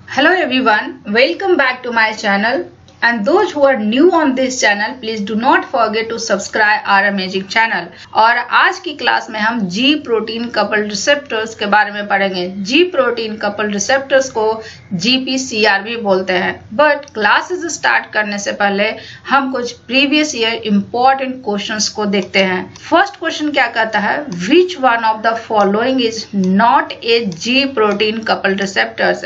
Hello everyone, welcome back to my channel, and those who are new on this channel please do not forget to subscribe our amazing channel। और आज की class में हम जी protein couple receptors के बारे में पढ़ेंगे। जी protein couple receptors को GPCR भी बोलते हैं। बट क्लासेस स्टार्ट करने से पहले हम कुछ प्रीवियस ईयर इम्पोर्टेंट क्वेश्चंस को देखते हैं। फर्स्ट क्वेश्चन क्या कहता है, विच one of the following is not A ji protein couple receptors?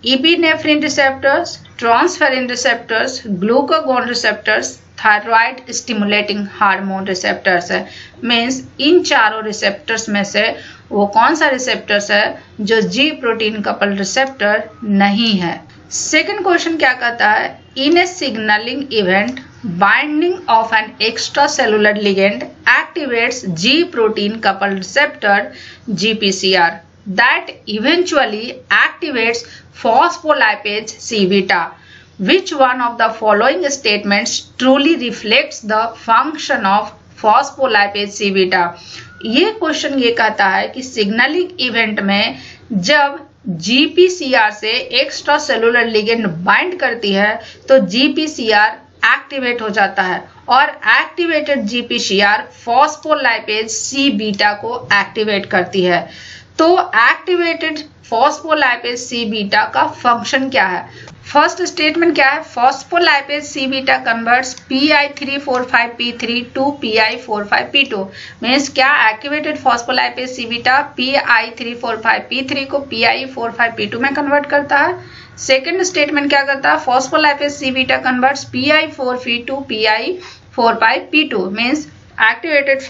Epinephrine receptors, transferrin receptors, glucagon receptors, thyroid stimulating hormone receptors है। मीन्स इन चारों रिसेप्टर्स में से वो कौन सा रिसेप्टर्स है जो जी प्रोटीन कपल रिसेप्टर नहीं है। सेकेंड क्वेश्चन क्या कहता है, in a signalling event binding of an extra cellular ligand activates G protein couple receptor GPCR that eventually activates phospholipase C beta. Which one of the following statements truly reflects the function of phospholipase C beta? ये question ये कहता है कि signalling event में जब GPCR से extra cellular ligand bind करती है तो GPCR एक्टिवेट हो जाता है और activated GPCR phospholipase C beta को एक्टिवेट करती है। तो एक्टिवेटेड फॉस्फोलाइपेज C बीटा का फंक्शन क्या है? फर्स्ट स्टेटमेंट क्या है, phospholipase C beta converts PI345P3 to PI45P2। Means क्या activated phospholipase C beta PI345P3 को PI45P2 में कन्वर्ट करता है। सेकेंड स्टेटमेंट क्या करता है, phospholipase C beta converts PI4P to PI45P2। Means activated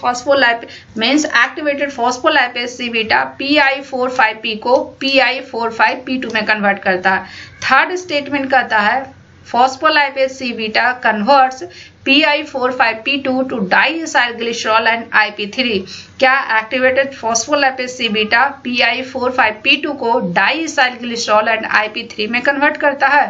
phospholipase C beta PI45P को PI45P2 में कन्वर्ट करता है। थर्ड स्टेटमेंट कहता है phospholipase C beta converts PI45P2 to diacyl glycerol and IP3। क्या activated phospholipase C beta PI45P2 को diacyl glycerol and IP3 में convert करता है।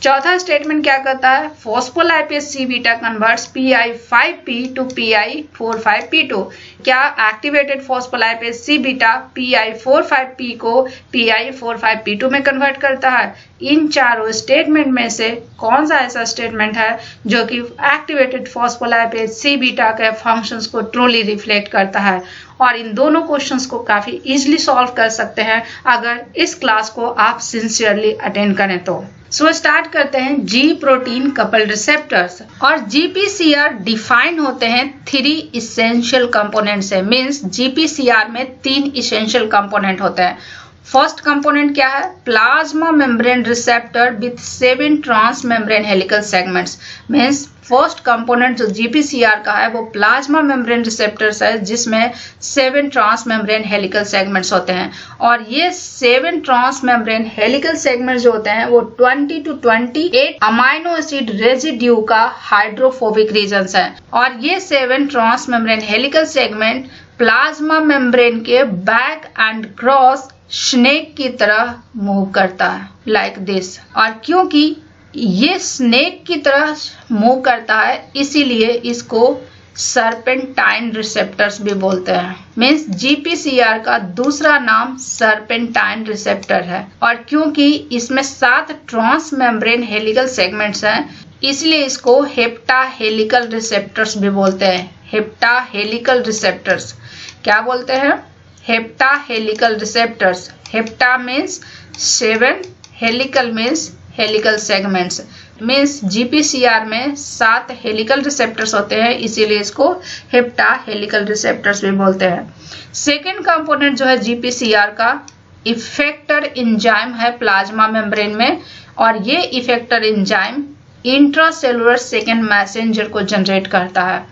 चौथा स्टेटमेंट क्या कहता है, phospholipase C beta converts PI5P to PI45P2। क्या activated phospholipase C beta PI45P को PI45P2 में कन्वर्ट करता है। इन चारों स्टेटमेंट में से कौन सा ऐसा स्टेटमेंट है जो कि एक्टिवेटेड फॉस्फोलाइपेज C बीटा के फंक्शंस को ट्रूली रिफ्लेक्ट करता है? और इन दोनों क्वेश्चंस को काफी इजीली सॉल्व कर सकते हैं अगर इस क्लास को आप सिंसियरली अटेंड करें तो। सो स्टार्ट करते हैं जी प्रोटीन कपल रिसेप्टर्स। और GPCR डिफाइन होते हैं 3 इसेंशियल कंपोनेंट से। मींस GPCR में 3 इसेंशियल कंपोनेंट होते हैं। फर्स्ट कंपोनेंट क्या है, plasma membrane receptor with 7 transmembrane helical segments. Means first component जो GPCR का है वो प्लाज्मा मेम्ब्रेन रिसेप्टर्स है जिसमें 7 ट्रांस मेम्ब्रेन हेलिकल सेगमेंट्स होते हैं। और ये 7 ट्रांस मेम्ब्रेन हेलिकल सेगमेंट्स जो होते हैं वो 20 to 28 अमाइनो एसिड रेजिड्यू का हाइड्रोफोबिक रीजन्स है। और ये 7 transmembrane helical segment plasma membrane के बैक एंड क्रॉस स्नेक की तरह मूव करता है लाइक दिस। और क्योंकि ये स्नेक की तरह मूव करता है इसीलिए इसको सर्पेंटाइन रिसेप्टर्स भी बोलते हैं। मीन्स GPCR का दूसरा नाम सर्पेंटाइन रिसेप्टर है। और क्योंकि इसमें 7 ट्रांस मेम्ब्रेन हेलिकल सेगमेंट्स हैं इसलिए इसको हेप्टा हेलिकल रिसेप्टर्स भी बोलते हैं। हेप्टा हेलिकल रिसेप्टर्स क्या बोलते हैं, hepta helical receptors. Hepta means 7, helical means helical segments. Means GPCR में 7 हेलिकल रिसेप्टर्स होते हैं इसीलिए इसको हेप्टा हेलिकल रिसेप्टर्स भी बोलते हैं। सेकेंड कंपोनेंट जो है GPCR का इफेक्टर एंजाइम है प्लाज्मा मेम्ब्रेन में। और ये effector enzyme intracellular second messenger को जनरेट करता है।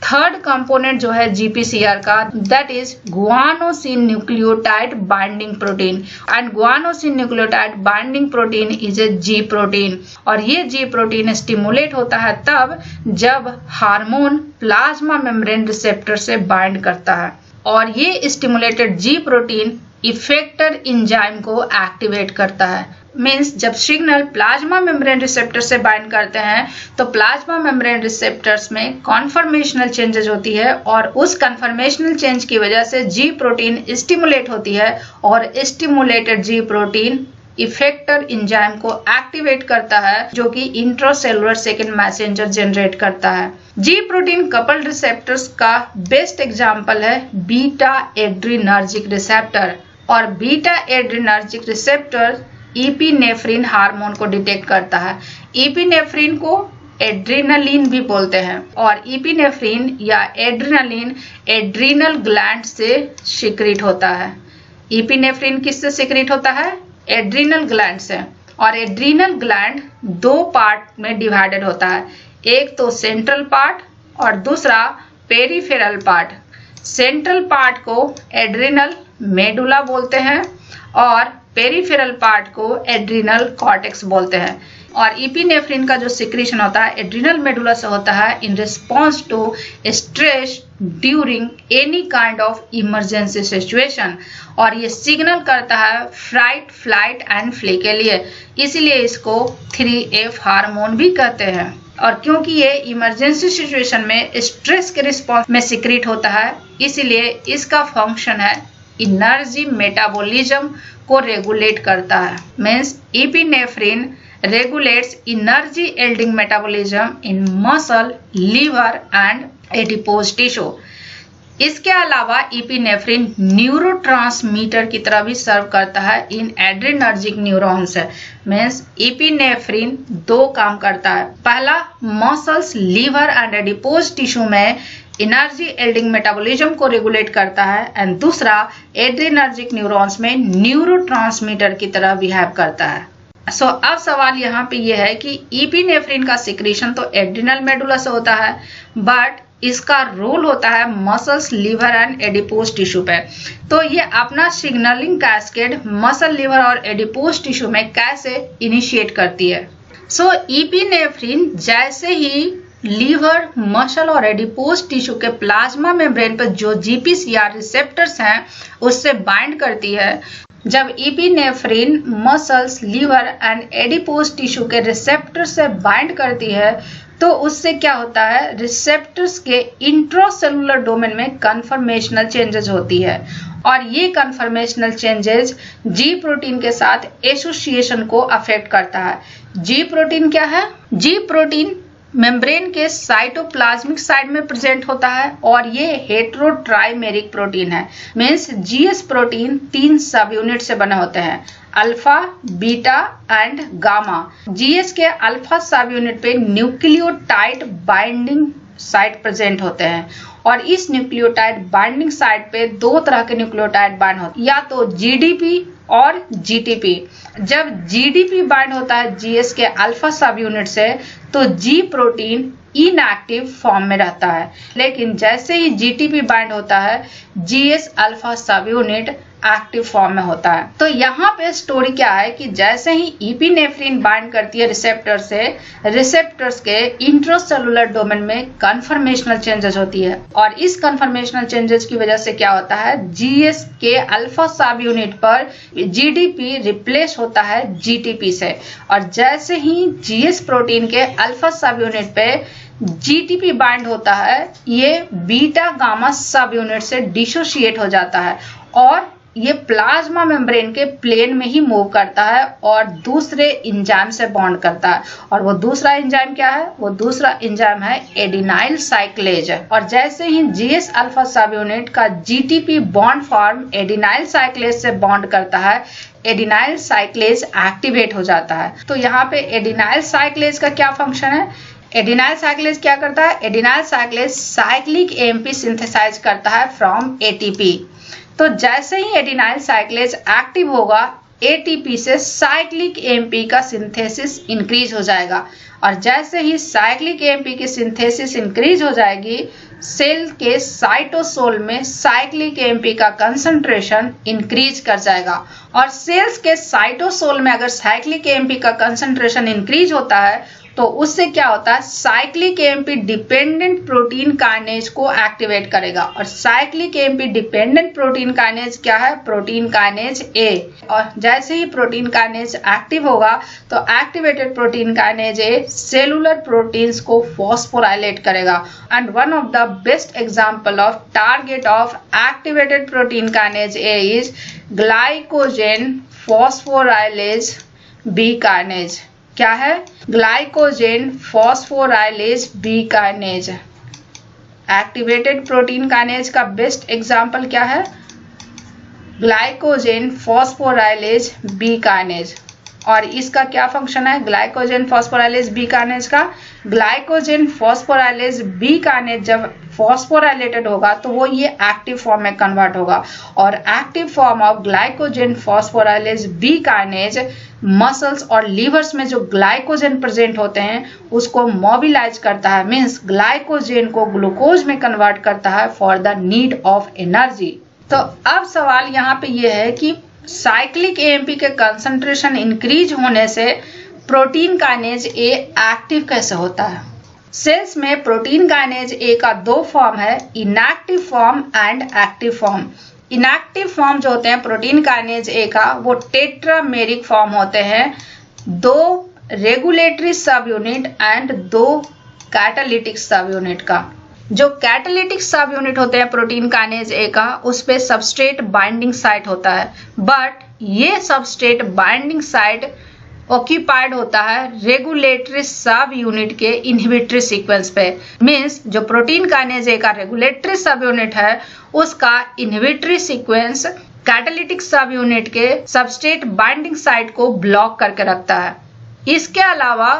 थर्ड कंपोनेंट जो है GPCR का that is guanosine nucleotide binding protein. And guanosine nucleotide binding protein is a ji protein. और ये जी प्रोटीन स्टिमुलेट होता है तब जब हार्मोन प्लाज्मा मेम्ब्रेन रिसेप्टर से बाइंड करता है। और ये स्टिमुलेटेड जी प्रोटीन इफेक्टर एंजाइम को एक्टिवेट करता है। मीन्स जब सिग्नल प्लाज्मा मेम्ब्रेन रिसेप्टर से बाइंड करते हैं तो प्लाज्मा मेम्ब्रेन रिसेप्टर्स में कॉन्फर्मेशनल चेंजेस होती है और उस कन्फर्मेशनल चेंज की वजह से जी प्रोटीन स्टिमुलेट होती है और स्टिमुलेटेड जी प्रोटीन इफेक्टर एंजाइम को एक्टिवेट करता है, जो कि इंट्रासेलुलर सेकेंड मैसेंजर जनरेट करता है। जी प्रोटीन कपल्ड रिसेप्टर्स का बेस्ट एग्जाम्पल है बीटा एड्रीनर्जिक रिसेप्टर, और beta adrenergic receptor epinephrine hormone को डिटेक्ट करता है। इपिनेफ्रिन को एड्रेनालिन भी बोलते हैं, और इपिनेफ्रिन या एड्रेनालिन एड्रीनल ग्लैंड से सिक्रीट होता है। इपिनेफ्रिन किससे सिक्रीट होता है? एड्रीनल ग्लैंड से। और एड्रीनल ग्लैंड दो पार्ट में डिवाइडेड होता है, एक तो सेंट्रल पार्ट और दूसरा पेरिफेरल पार्ट। सेंट्रल पार्ट को एड्रीनल मेडुला बोलते हैं और पेरिफेरल पार्ट को एड्रीनल कॉर्टेक्स बोलते हैं। और इपिनेफ्रिन का जो सिक्रीशन होता है एड्रीनल मेडुला से होता है in response to stress during any kind of emergency situation, और ये सिग्नल करता है फ्राइट, फ्लाइट एंड फ्ले के लिए, इसीलिए इसको 3F हार्मोन भी कहते हैं। और क्योंकि ये इमरजेंसी सिचुएशन में स्ट्रेस के रिस्पॉन्स में सिक्रीट होता है, इसीलिए इसका फंक्शन है एनर्जी मेटाबॉलिज्म को रेगुलेट करता है। Means epinephrine regulates energy yielding metabolism in muscle, liver and adipose tissue। इसके अलावा इपिनेफ्रिन न्यूरोट्रांसमीटर की तरह भी सर्व करता है in adrenergic neurons. Means epinephrine दो काम करता है, पहला muscles, liver and adipose tissue में एनर्जी एल्डिंग मेटाबॉलिज्म को रेगुलेट करता है, एंड दूसरा एड्रेनर्जिक न्यूरॉन्स में न्यूरोट्रांसमीटर की तरह बिहेव करता है। अब सवाल यहाँ पे ये है कि इपिनेफ्रिन का सिक्रीशन तो एड्रिनल मेडुला से होता है, बट इसका रोल होता है muscles, liver and adipose tissue पे। तो ये अपना सिग्नलिंग कैस्केड मसल, लीवर और एडिपोज टिश्यू में कैसे इनिशिएट करती है? इपिनेफ्रिन जैसे ही लीवर, मसल और एडिपोज टिश्यू के प्लाज्मा मेम्ब्रेन पर जो जीपीसीआर रिसेप्टर्स हैं उससे बाइंड करती है, जब epinephrine muscles, liver and adipose tissue के रिसेप्टर से बाइंड करती है, तो उससे क्या होता है, रिसेप्टर्स के इंट्रासेलुलर डोमेन में कन्फर्मेशनल चेंजेस होती है, और ये कन्फर्मेशनल चेंजेस जी प्रोटीन के साथ एसोसिएशन को अफेक्ट करता है। जी प्रोटीन क्या है? जी प्रोटीन मेम्ब्रेन के साइटोप्लाज्मिक साइड में प्रेजेंट होता है, और ये हेटेरोट्राइमेरिक प्रोटीन है। मीन्स जीएस प्रोटीन 3 सब यूनिट से बने होते हैं, alpha, beta and gamma. GS के अल्फा सब यूनिट पे न्यूक्लियोटाइड बाइंडिंग साइट प्रेजेंट होते हैं, और इस न्यूक्लियोटाइड बाइंडिंग साइट पे दो तरह के न्यूक्लियोटाइड बाइंड होते हैं, या तो जीडीपी और जीटीपी। जब जीडीपी बाइंड होता है जीएस के अल्फा सब यूनिट से, तो जी प्रोटीन इनएक्टिव फॉर्म में रहता है, लेकिन जैसे ही जीटीपी बाइंड होता है जीएस अल्फा सब यूनिट एक्टिव फॉर्म में होता है। तो यहाँ पे स्टोरी क्या है कि जैसे ही इपिनेफ्रिन बाइंड करती है रिसेप्टर से, रिसेप्टर्स के इंट्रासेलुलर डोमेन में कन्फर्मेशनल चेंजेस होती है, और इस कन्फर्मेशनल चेंजेस की वजह से क्या होता है, जीएस के अल्फा सब यूनिट पर जीडीपी रिप्लेस होता है जीटीपी से, और जैसे ही जीएस प्रोटीन के अल्फा सब यूनिट पे जीटीपी बाइंड होता है, ये बीटा गामा सब यूनिट से डिसोशिएट हो जाता है, और ये प्लाज्मा मेम्ब्रेन के प्लेन में ही मूव करता है और दूसरे एंजाइम से बॉन्ड करता है। और वो दूसरा एंजाइम क्या है? वो दूसरा एंजाइम है एडिनाइल साइक्लेज। और जैसे ही जीएस अल्फा सब यूनिट का जीटीपी बॉन्ड फॉर्म एडिनाइल साइक्लेज से बॉन्ड करता है, एडिनाइल साइक्लेज एक्टिवेट हो जाता है। तो यहाँ पे एडिनाइल साइक्लेज का क्या फंक्शन है? एडिनाइल साइक्लेज क्या करता है? Adenylyl cyclase cyclic AMP synthesise करता है फ्रॉम एटीपी। तो जैसे ही एडिनाइल साइक्लेज एक्टिव होगा, एटीपी से साइक्लिक एएमपी का सिंथेसिस इंक्रीज हो जाएगा, और जैसे ही साइक्लिक एएमपी की सिंथेसिस इंक्रीज हो जाएगी, सेल के साइटोसोल में साइक्लिक एएमपी का कंसंट्रेशन इंक्रीज कर जाएगा। और सेल्स के साइटोसोल में अगर साइक्लिक एएमपी का कंसंट्रेशन इंक्रीज होता है, तो उससे क्या होता है, cyclic AMP dependent protein kinase को एक्टिवेट करेगा। और cyclic AMP dependent protein kinase क्या है, प्रोटीन काइनेज ए। और जैसे ही प्रोटीन काइनेज एक्टिव होगा तो activated protein kinase A cellular proteins को फॉस्फोराइलेट करेगा। And one of the best example of target of activated protein kinase A is glycogen phosphorylase B kinase. क्या है, glycogen phosphorylase B kinase. Activated protein kinase का best example क्या है, glycogen phosphorylase B kinase. और इसका क्या function है, glycogen phosphorylase B kinase का, ग्लाइकोजेन फॉस्फोराइलेज बी काइनेज जब फॉस्फोराइलेटेड होगा तो वो ये एक्टिव फॉर्म में कन्वर्ट होगा। और active form of glycogen phosphorylase B kinase muscles और लीवर्स में जो ग्लाइकोजेन प्रेजेंट होते हैं उसको मोबिलाइज करता है, मीन्स ग्लाइकोजेन को ग्लूकोज में कन्वर्ट करता है for the need of energy. तो अब सवाल यहाँ पे ये है कि साइक्लिक एएमपी के कंसंट्रेशन इंक्रीज होने से प्रोटीन काइनेज ए एक्टिव कैसे होता है। सेल्स में प्रोटीन काइनेज ए का दो फॉर्म है, inactive form and active form. Inactive form जो होते हैं प्रोटीन काइनेज ए का वो टेट्रामेरिक फॉर्म होते हैं, दो रेगुलेटरी सब यूनिट एंड दो कैटालिटिक सब यूनिट का। जो कैटालिटिक सब यूनिट होते हैं प्रोटीन काइनेज ए का उस पे सबस्ट्रेट बाइंडिंग साइट होता है, बट ये सबस्ट्रेट बाइंडिंग साइट ऑक्यूपाइड होता है रेगुलेटरी सब यूनिट के इनहिबिटरी सीक्वेंस पे। मीन्स जो प्रोटीन काइनेज ए का रेगुलेटरी सब यूनिट है उसका इनहिबिटरी सीक्वेंस कैटालिटिक सब यूनिट के सबस्ट्रेट बाइंडिंग साइट को ब्लॉक करके रखता है। इसके अलावा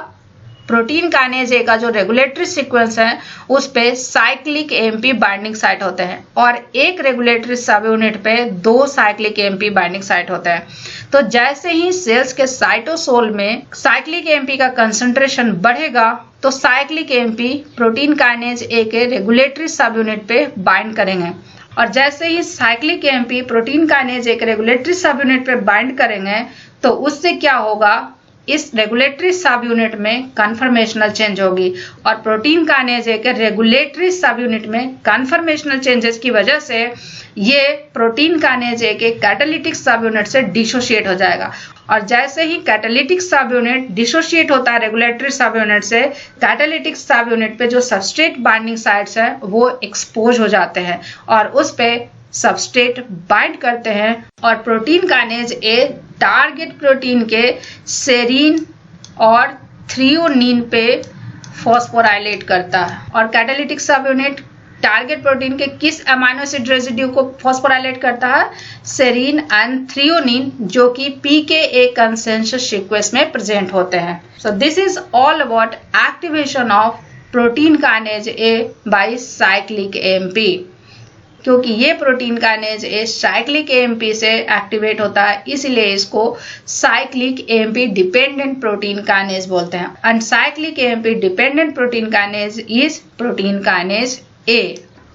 प्रोटीन काइनेज ए का जो रेगुलेटरी सीक्वेंस है उस पे साइक्लिक एएमपी बाइंडिंग साइट होते हैं और एक रेगुलेटरी सब यूनिट पे दो साइक्लिक एएमपी बाइंडिंग साइट होते हैं। तो जैसे ही सेल्स के साइटोसोल में साइक्लिक एएमपी का कंसंट्रेशन बढ़ेगा तो cyclic AMP protein kinase A के रेगुलेटरी सब यूनिट पे बाइंड करेंगे, और जैसे ही cyclic AMP protein kinase A के रेगुलेटरी सब यूनिट पे बाइंड करेंगे तो उससे क्या होगा, इस रेगुलेटरी सब यूनिट में कन्फर्मेशनल चेंज होगी और प्रोटीन काइनेज ए के रेगुलेटरी सब यूनिट में कन्फर्मेशनल चेंजेस की वजह से ये प्रोटीन काइनेज ए के कैटालिटिक सब यूनिट से डिसोशिएट हो जाएगा। और जैसे ही कैटालिटिक सब यूनिट डिसोशिएट होता है रेगुलेटरी सब यूनिट से, कैटालिटिक सब यूनिट पे जो सबस्ट्रेट बाइंडिंग साइट्स हैं वो एक्सपोज हो जाते हैं और उस पे सबस्ट्रेट बाइंड करते हैं और प्रोटीन काइनेज ए टारगेट प्रोटीन के सेरीन और थ्रियोनिन पे फॉस्फोराइलेट करता है। और कैटालिटिक सब यूनिट टारगेट प्रोटीन के किस अमाइनो एसिड रेजिड्यू को फॉस्फोराइलेट करता है, सेरीन एंड थ्रियोनिन, जो कि पीकेए कंसेंसस सीक्वेंस में प्रेजेंट होते हैं। So this is all about activation of protein kinase A by cyclic AMP. क्योंकि ये protein kinase A cyclic AMP से एक्टिवेट होता है इसलिए इसको cyclic AMP dependent protein kinase बोलते हैं। And cyclic AMP dependent protein kinase is protein kinase A.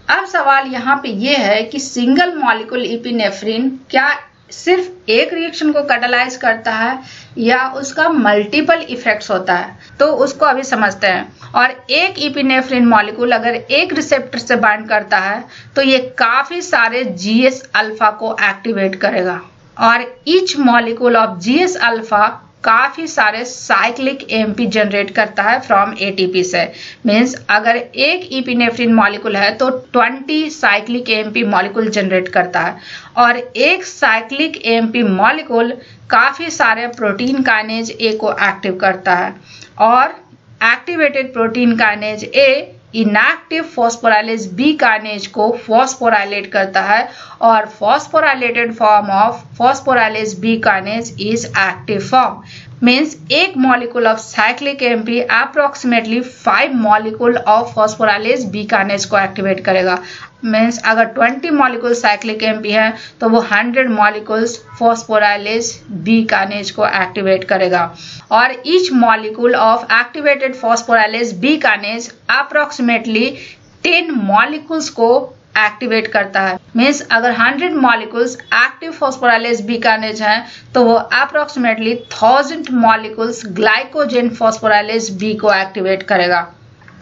अब सवाल यहाँ पे ये है कि सिंगल मॉलिक्यूल इपिनेफ्रिन क्या सिर्फ एक रिएक्शन को कैटालाइज करता है या उसका मल्टीपल इफेक्ट्स होता है, तो उसको अभी समझते हैं। और एक इपिनेफ्रिन मॉलिक्यूल अगर एक रिसेप्टर से बाइंड करता है तो ये काफी सारे जीएस अल्फा को एक्टिवेट करेगा और each molecule of GS alpha काफी सारे साइक्लिक एएमपी जनरेट करता है फ्रॉम एटीपी से। मीन्स अगर एक इपिनेफ्रिन मॉलिक्यूल है तो 20 साइक्लिक एएमपी मॉलिक्यूल जनरेट करता है और एक साइक्लिक एएमपी मॉलिक्यूल काफी सारे प्रोटीन काइनेज ए को एक्टिव करता है। और activated protein kinase A inactive phosphorylase B kinase को फॉस्फोराइलेट करता है और phosphorylated form of phosphorylase B kinase is active form. Means एक molecule of cyclic AMP approximately 5 molecule of phosphorylase B kinase को एक्टिवेट करेगा। मीन्स अगर 20 molecule cyclic AMP है तो वो 100 मॉलिक्यूल्स फॉस्फोराइलेज बी काइनेज को एक्टिवेट करेगा। और each molecule of activated phosphorylase B kinase approximately 10 molecules को एक्टिवेट करता है। मीन्स अगर 100 molecules active phosphorylase B kinase हैं तो वो approximately 1000 molecules glycogen phosphorylase B को एक्टिवेट करेगा।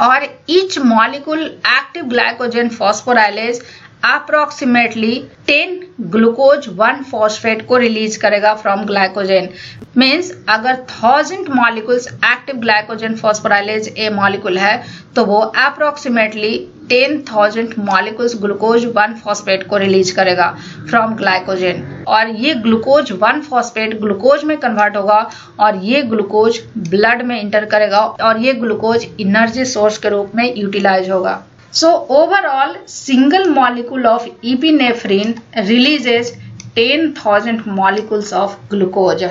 और each molecule active glycogen phosphorylase approximately 10 glucose 1 phosphate को रिलीज करेगा फ्रॉम ग्लाइकोजेन। मीन्स अगर 1000 molecules active glycogen phosphorylase A molecule है तो वो अप्रोक्सीमेटली 10,000 मॉलिक्यूल्स ग्लूकोज 1 फॉस्फेट को रिलीज करेगा फ्रॉम ग्लाइकोजेन। और ये ग्लूकोज 1 फॉस्फेट ग्लूकोज में कन्वर्ट होगा और ये ग्लूकोज ब्लड में इंटर करेगा और ये ग्लूकोज एनर्जी सोर्स के रूप में यूटिलाइज होगा। So overall, single molecule of epinephrine releases 10,000 molecules of glucose.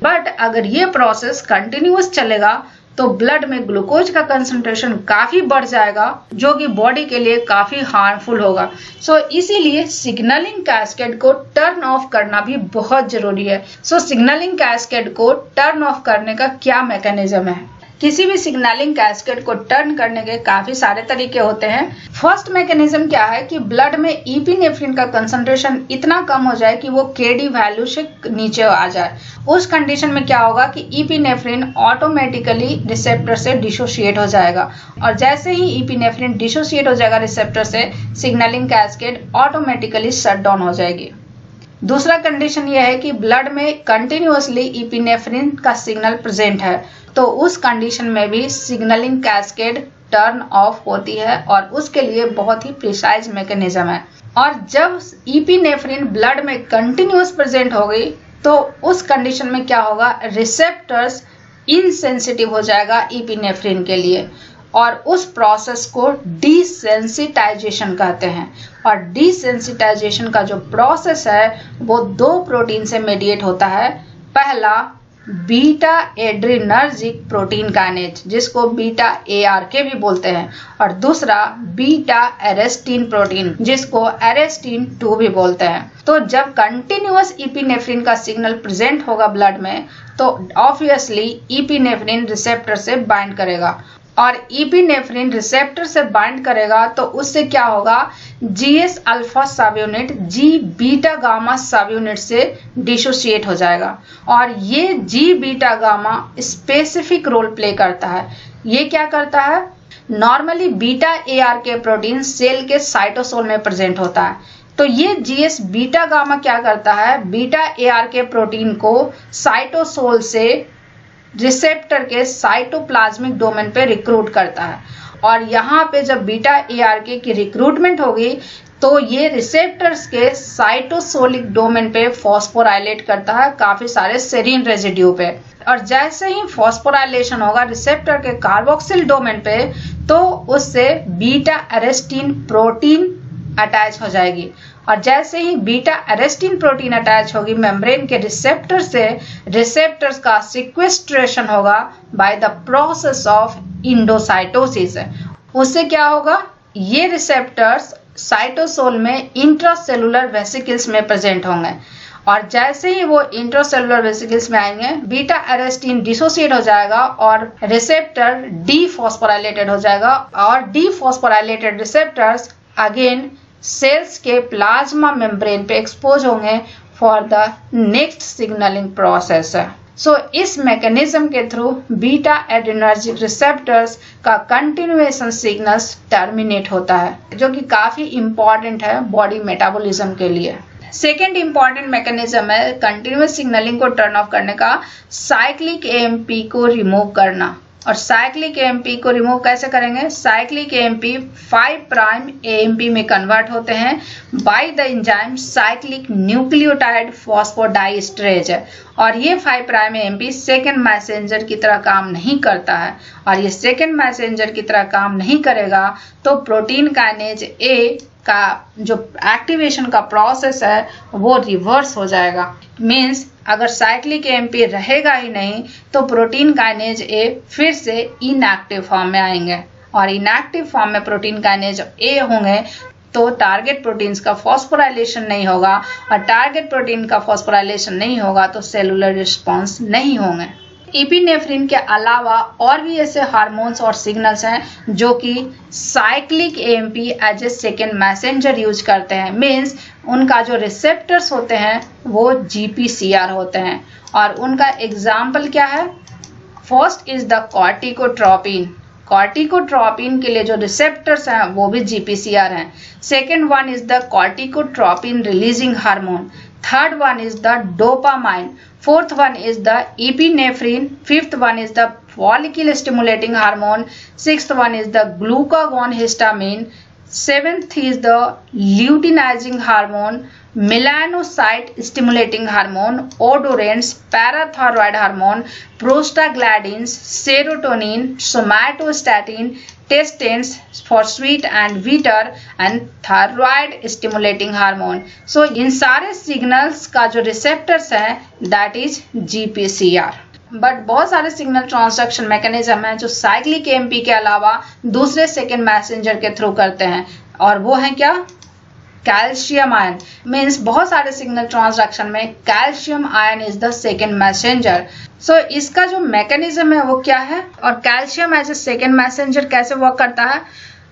But अगर ये प्रोसेस कंटिन्यूअस चलेगा तो ब्लड में ग्लूकोज का कंसंट्रेशन काफी बढ़ जाएगा जो कि बॉडी के लिए काफी हार्मफुल होगा। सो इसीलिए सिग्नलिंग कैस्केड को टर्न ऑफ करना भी बहुत जरूरी है। सो सिग्नलिंग कैस्केड को टर्न ऑफ करने का क्या मैकेनिज्म है? किसी भी सिग्नलिंग कैस्केड को टर्न करने के काफी सारे तरीके होते हैं। फर्स्ट मैकेनिज्म क्या है कि ब्लड में इपिनेफ्रिन का कंसंट्रेशन इतना कम हो जाए कि वो केडी वैल्यू से नीचे आ जाए। उस कंडीशन में क्या होगा कि इपिनेफ्रिन ऑटोमेटिकली रिसेप्टर से डिसोशिएट हो जाएगा और जैसे ही इपिनेफ्रिन डिसोशिएट हो जाएगा रिसेप्टर से, signalling cascade automatically shut down हो जाएगी। दूसरा कंडीशन यह है कि ब्लड में कंटिन्यूअसली इपिनेफ्रिन का सिग्नल प्रेजेंट है तो उस कंडीशन में भी सिग्नलिंग कैस्केड टर्न ऑफ होती है और उसके लिए बहुत ही प्रिसाइज मैकेनिज्म है। और जब इपिनेफ्रिन ब्लड में कंटिन्यूअस प्रेजेंट हो गई तो उस कंडीशन में क्या होगा, रिसेप्टर्स इनसेंसिटिव हो जाएगा इपिनेफ्रिन के लिए और उस प्रोसेस को डिसेंसिटाइजेशन कहते हैं। और डिसेंसिटाइजेशन का जो प्रोसेस है वो 2 प्रोटीन से मेडिएट होता है। पहला बीटा एड्रिनर्जिक प्रोटीन काइनेज जिसको बीटा ARK भी बोलते हैं और दूसरा बीटा एरेस्टिन प्रोटीन जिसको एरेस्टिन 2 भी बोलते हैं। तो जब कंटिन्यूअस इपिनेफ्रिन का सिग्नल प्रेजेंट होगा ब्लड में तो ऑब्वियसली इपिनेफ्रिन रिसेप्टर से बाइंड करेगा और इपिनेफ्रिन रिसेप्टर से बाइंड करेगा तो उससे क्या होगा, GS alpha subunit G beta gamma subunit से डिसोशिएट हो जाएगा और ये G beta gamma specific role play करता है। ये क्या करता है, normally beta ARK protein cell के साइटोसोल में प्रेजेंट होता है तो ये GS बीटा गामा क्या करता है, बीटा ARK प्रोटीन को साइटोसोल से रिसेप्टर के साइटोप्लाज्मिक डोमेन पे रिक्रूट करता है और यहाँ पे जब बीटा ARK की रिक्रूटमेंट होगी तो ये रिसेप्टर्स के साइटोसोलिक डोमेन पे फॉस्फोराइलेट करता है काफी सारे सेरीन रेजिड्यू पे और जैसे ही फॉस्फोराइलेशन होगा रिसेप्टर के कार्बोक्सिल डोमेन पे तो उससे बीटा एरेस्टिन प्रोटीन अटैच हो जाएगी और जैसे ही बीटा एरेस्टिन प्रोटीन अटैच होगी मेम्ब्रेन के रिसेप्टर से, रिसेप्टर्स का सिक्वेस्ट्रेशन होगा by the process of endocytosis. उससे क्या होगा, ये रिसेप्टर्स साइटोसोल में इंट्रासेलुलर वेसिकल्स में प्रेजेंट होंगे और जैसे ही वो इंट्रासेलुलर वेसिकल्स में आएंगे बीटा एरेस्टिन डिसोसिएट हो जाएगा और रिसेप्टर डीफॉस्फोराइलेटेड हो जाएगा और डीफॉस्फोराइलेटेड रिसेप्टर्स अगेन सेल्स के प्लाज्मा मेम्ब्रेन पे एक्सपोज होंगे for the next signalling process. So इस मैकेनिज्म के थ्रू बीटा एड्रिनर्जिक रिसेप्टर्स का कंटिन्यूएशन सिग्नल्स टर्मिनेट होता है जो कि काफी इंपॉर्टेंट है बॉडी मेटाबॉलिज्म के लिए। सेकेंड इंपॉर्टेंट मैकेनिज्म है कंटिन्यूअस सिग्नलिंग को टर्न ऑफ करने का, साइक्लिक AMP को रिमूव करना। और साइक्लिक AMP को रिमूव कैसे करेंगे, साइक्लिक AMP 5 प्राइम AMP में कन्वर्ट होते हैं by the enzyme cyclic nucleotide phosphodiesterase और ये 5 प्राइम AMP सेकेंड मैसेंजर की तरह काम नहीं करता है और ये सेकेंड मैसेंजर की तरह काम नहीं करेगा तो प्रोटीन काइनेज A का जो एक्टिवेशन का प्रोसेस है वो रिवर्स हो जाएगा। मीन्स अगर साइक्लिक AMP रहेगा ही नहीं तो प्रोटीन काइनेज A फिर से इनएक्टिव फॉर्म में आएंगे और इनएक्टिव फॉर्म में प्रोटीन काइनेज A होंगे तो टारगेट प्रोटीन्स का फॉस्फोराइलेशन नहीं होगा और टारगेट प्रोटीन का फॉस्फोराइलेशन नहीं होगा तो सेलुलर रिस्पॉन्स नहीं होंगे। इपिनेफ्रिन के अलावा और भी ऐसे हार्मोन्स और सिग्नल्स हैं जो कि cyclic AMP as a second messenger use करते हैं। मीन्स उनका जो रिसेप्टर्स होते हैं वो जीपीसीआर होते हैं और उनका एग्जाम्पल क्या है? First is the corticotropin. Corticotropin के लिए जो रिसेप्टर्स हैं वो भी जीपीसीआर हैं। Second one is the corticotropin releasing hormone. Third one is the dopamine. Fourth one is the epinephrine. Fifth one is the follicle stimulating hormone. Sixth one is the glucagon histamine. Seventh is the luteinizing hormone, melanocyte stimulating hormone, odorants, parathyroid hormone, prostaglandins, serotonin, somatostatin, testins for sweet and bitter and thyroid stimulating hormone. So इन सारे signals का जो receptors है that is GPCR। But बहुत सारे signal transduction mechanism हैं जो cyclic AMP के अलावा दूसरे सेकेंड मैसेंजर के थ्रू करते हैं और वो है क्या? Calcium ion. मीन्स बहुत सारे सिग्नल ट्रांसडक्शन में calcium ion is the second messenger. So इसका जो मैकेनिज्म है वो क्या है और calcium as a second messenger कैसे वर्क करता है?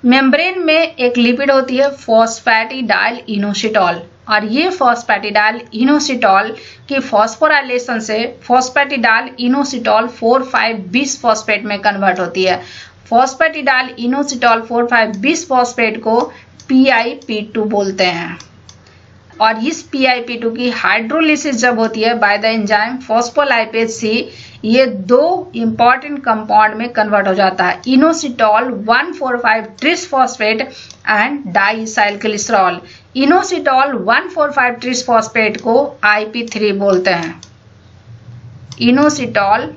मेम्ब्रेन में एक लिपिड होती है फॉस्फेटिडाइल इनोसिटॉल और ये फॉस्फेटिडाइल इनोसिटॉल की फॉस्फोराइलेशन से फॉस्फेटिडाइल इनोसिटॉल 4,5 बिस फॉस्फेट में कन्वर्ट होती है। फॉस्फेटिडाइल इनोसिटॉल 4,5 बिस फॉस्फेट को PIP2 बोलते हैं और इस PIP2 की हाइड्रोलिसिस जब होती है bye the enzyme phospholipase C, ये दो इंपॉर्टेंट कंपाउंड में कन्वर्ट हो जाता है, इनोसिटॉल 1,4,5 ट्रिसफॉस्फेट एंड डाइइसाइलग्लिसरॉल। इनोसिटॉल 1,4,5 ट्रिसफॉस्फेट को IP3 बोलते हैं। इनोसिटॉल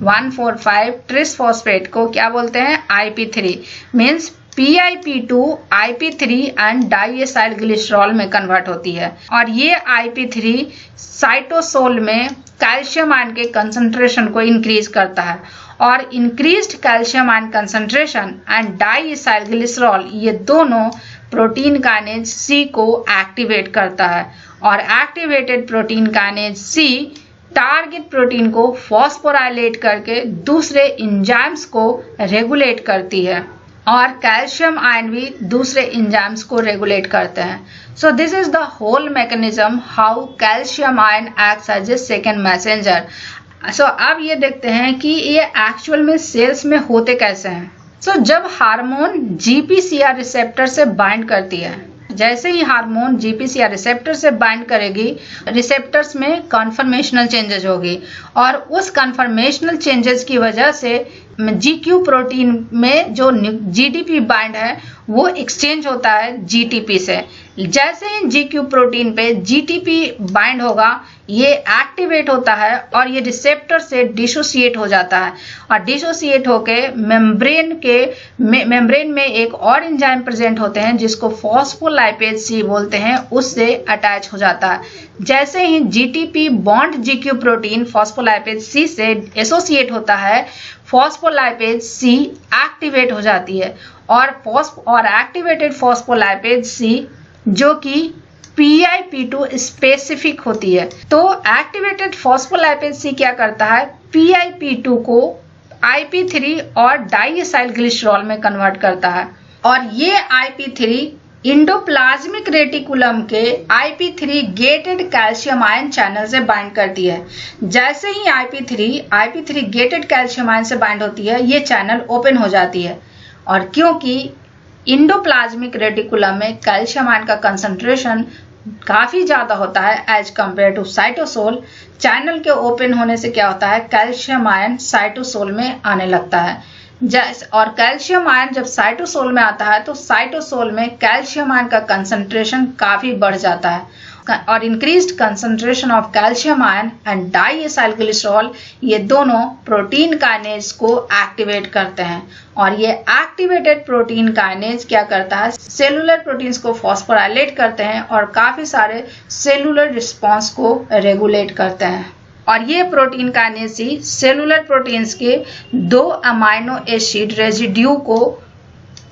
1,4,5 ट्रिसफॉस्फेट को क्या बोलते हैं? IP3। Means PIP2 IP3 and डाइएसाइलग्लिसरॉल में कन्वर्ट होती है और ये IP3 साइटोसोल में कैल्शियम आयन के कंसंट्रेशन को इंक्रीज करता है और increased calcium ion concentration and diacylglycerol ये दोनों प्रोटीन काइनेज C को एक्टिवेट करता है और activated protein kinase C target protein को फॉस्फोराइलेट करके दूसरे एंजाइम्स को रेगुलेट करती है और कैल्शियम आयन भी दूसरे एंजाइम्स को रेगुलेट करते हैं। So this is the whole mechanism how calcium ion acts as a second messenger. So अब ये देखते हैं कि ये एक्चुअल में सेल्स में होते कैसे हैं। सो जब हार्मोन GPCR रिसेप्टर से बाइंड करती है, जैसे ही हार्मोन GPCR रिसेप्टर से बाइंड करेगी, रिसेप्टर्स में कन्फर्मेशनल चेंजेस होगी और उस कन्फर्मेशनल चेंजेस की वजह से GQ प्रोटीन में जो GDP बाइंड है वो एक्सचेंज होता है GTP से। जैसे ही GQ प्रोटीन पे GTP बाइंड होगा ये एक्टिवेट होता है और ये रिसेप्टर से डिसोसिएट हो जाता है और डिसोसिएट होके मेम्ब्रेन में एक और एंजाइम प्रेजेंट होते हैं जिसको फॉस्फोलाइपेज C बोलते हैं, उससे अटैच हो जाता है। जैसे ही GTP bond GQ protein phospholipase C से एसोसिएट होता है, फॉस्फोलाइपेज C एक्टिवेट हो जाती है और एक्टिवेटेड फॉस्फोलाइपेज C जो कि PIP2 स्पेसिफिक होती है। तो एक्टिवेटेड फॉस्फोलाइपेज C क्या करता है? PIP2 को IP3 और डाइएसाइलग्लिसरॉल में कन्वर्ट करता है और ये IP3 इंडोप्लाज्मिक रेटिकुलम के IP3 gated calcium ion channel से बाइंड करती है। जैसे ही IP3 गेटेड कैल्शियम आयन से बाइंड होती है, ये चैनल ओपन हो जाती है और क्योंकि इंडोप्लाज्मिक रेटिकुलम में कैल्शियम आयन का कंसंट्रेशन काफ़ी ज़्यादा होता है as compare to cytosol, channel के ओपन होने से क्या होता है? कैल्शियम आयन साइटोसोल में आने लगता है। और कैल्शियम आयन जब साइटोसोल में आता है तो साइटोसोल में कैल्शियम आयन का कंसंट्रेशन काफ़ी बढ़ जाता है और increased concentration of calcium ion and diacylglycerol ये दोनों प्रोटीन काइनेज को एक्टिवेट करते हैं और ये एक्टिवेटेड प्रोटीन काइनेज क्या करता है? सेलुलर प्रोटीन्स को फॉस्फोराइलेट करते हैं और काफ़ी सारे सेलुलर रिस्पॉन्स को रेगुलेट करते हैं और ये protein kinase C cellular proteins के 2 अमाइनो एसिड रेजिड्यू को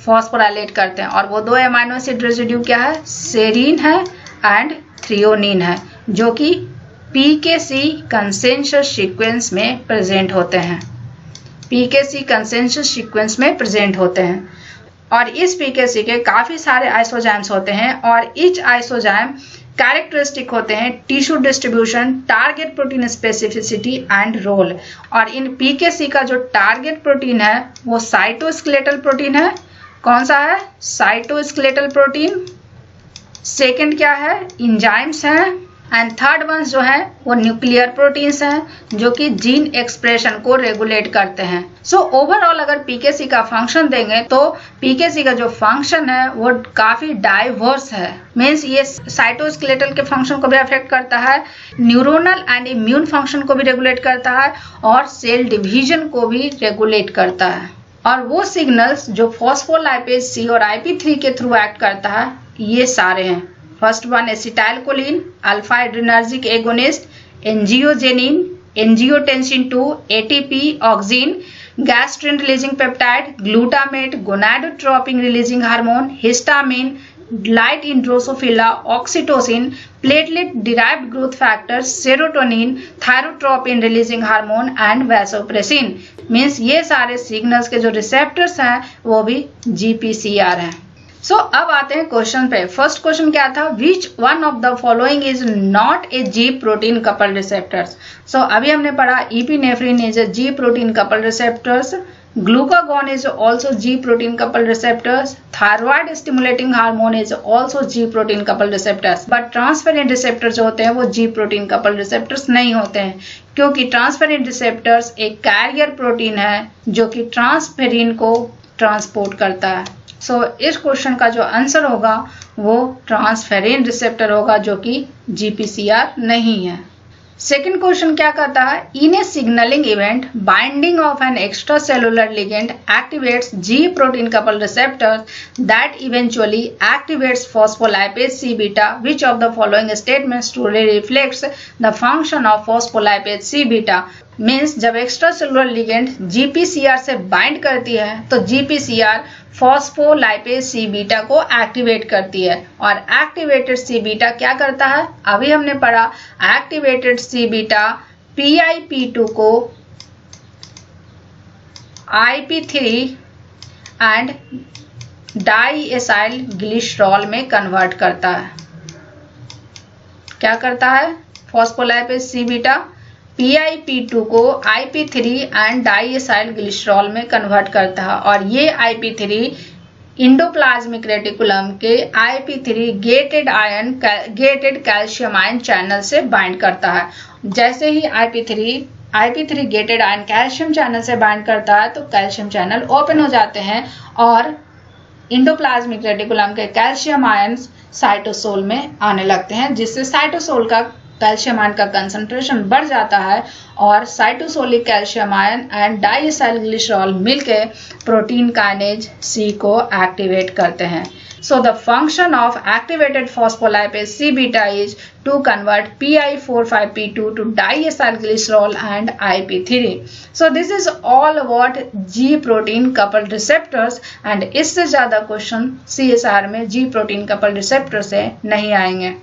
फॉस्फोराइलेट करते हैं और वो 2 अमाइनो एसिड रेजिड्यू क्या है? सेरीन है एंड थ्रियोनिन है जो कि PKC कंसेंसस सीक्वेंस में प्रेजेंट होते हैं। PKC कंसेंसस सीक्वेंस में प्रेजेंट होते हैं और इस PKC के काफ़ी सारे आइसोजाइम्स होते हैं और ईच आइसोजाइम कैरेक्टरिस्टिक होते हैं tissue distribution, target protein specificity and role. और इन PKC का जो टारगेट प्रोटीन है वो साइटोस्केलेटल प्रोटीन है। कौन सा है? Cytoskeletal protein. सेकंड क्या है? एंजाइम्स हैं एंड थर्ड वंस जो है वो न्यूक्लियर प्रोटीन्स हैं जो कि जीन एक्सप्रेशन को रेगुलेट करते हैं। सो ओवरऑल अगर PKC का फंक्शन देंगे तो PKC का जो फंक्शन है वो काफी डाइवर्स है। मीन्स ये साइटोस्केलेटल के फंक्शन को भी अफेक्ट करता है, न्यूरोनल एंड इम्यून फंक्शन को भी रेगुलेट करता है और सेल डिवीजन को भी रेगुलेट करता है। और वो सिग्नल्स जो फॉस्फोलाइपेज C और IP3 के थ्रू एक्ट करता है ये सारे हैं। First one acetylcholine, alpha adrenergic agonist, angiogenin, angiotensin 2, ATP, auxin, gastrin releasing peptide, glutamate, gonadotropin releasing hormone, histamine, light in drosophila, oxytocin, platelet derived growth factor, serotonin, thyrotropin releasing hormone and vasopressin. Means ये सारे signals के जो receptors हैं वो भी GPCR हैं। सो अब आते हैं क्वेश्चन पे। फर्स्ट क्वेश्चन क्या था? Which one of the following is not a G protein couple receptors. So अभी हमने पढ़ा epinephrine is a G protein couple receptors, glucagon is also G protein coupled receptors, thyroid stimulating hormone is also G protein coupled receptors, but transferrin receptors जो होते हैं वो G protein coupled receptors नहीं होते हैं क्योंकि transferrin receptors एक carrier protein है जो कि ट्रांसफेरिन को ट्रांसपोर्ट करता है। सो इस क्वेश्चन का जो आंसर होगा वो ट्रांसफेरिन रिसेप्टर होगा जो कि GPCR नहीं है। सेकेंड क्वेश्चन क्या कहता है? In a signalling event binding of an extra cellular ligand activates G protein couple receptors that eventually activates phospholipase C beta, which of the following statements truly reflects the function of phospholipase C beta. Means जब extra cellular ligand GPCR से bind करती है तो GPCR phospholipase C beta को activate करती है और activated C beta क्या करता है? अभी हमने पढ़ा एक्टिवेटेड C बीटा PIP2 को IP3 एंड डाइएसाइल ग्लिसरॉल में कन्वर्ट करता है। क्या करता है? फॉस्फोलाइपेज C बीटा PIP2 को IP3 एंड डाइएसाइल ग्लिसरॉल में कन्वर्ट करता है और ये IP3 इंडोप्लाज्मिक रेटिकुलम के IP3 gated calcium ion channel से बाइंड करता है। जैसे ही IP3 gated ion calcium channel से बाइंड करता है तो कैल्शियम चैनल ओपन हो जाते हैं और इंडोप्लाज्मिक रेटिकुलम के कैल्शियम आयन्स साइटोसोल में आने लगते हैं, जिससे साइटोसोल का कैल्शियम आयन का कंसंट्रेशन बढ़ जाता है और cytosolic calcium ion and diacyl glycerol मिलकर प्रोटीन काइनेज C को एक्टिवेट करते हैं। So the function of activated phospholipase C beta is to convert PI45P2 to diacylglycerol and IP3. So this is all about G protein coupled receptors and इससे ज़्यादा question CSR में G protein coupled receptor से नहीं आएंगे।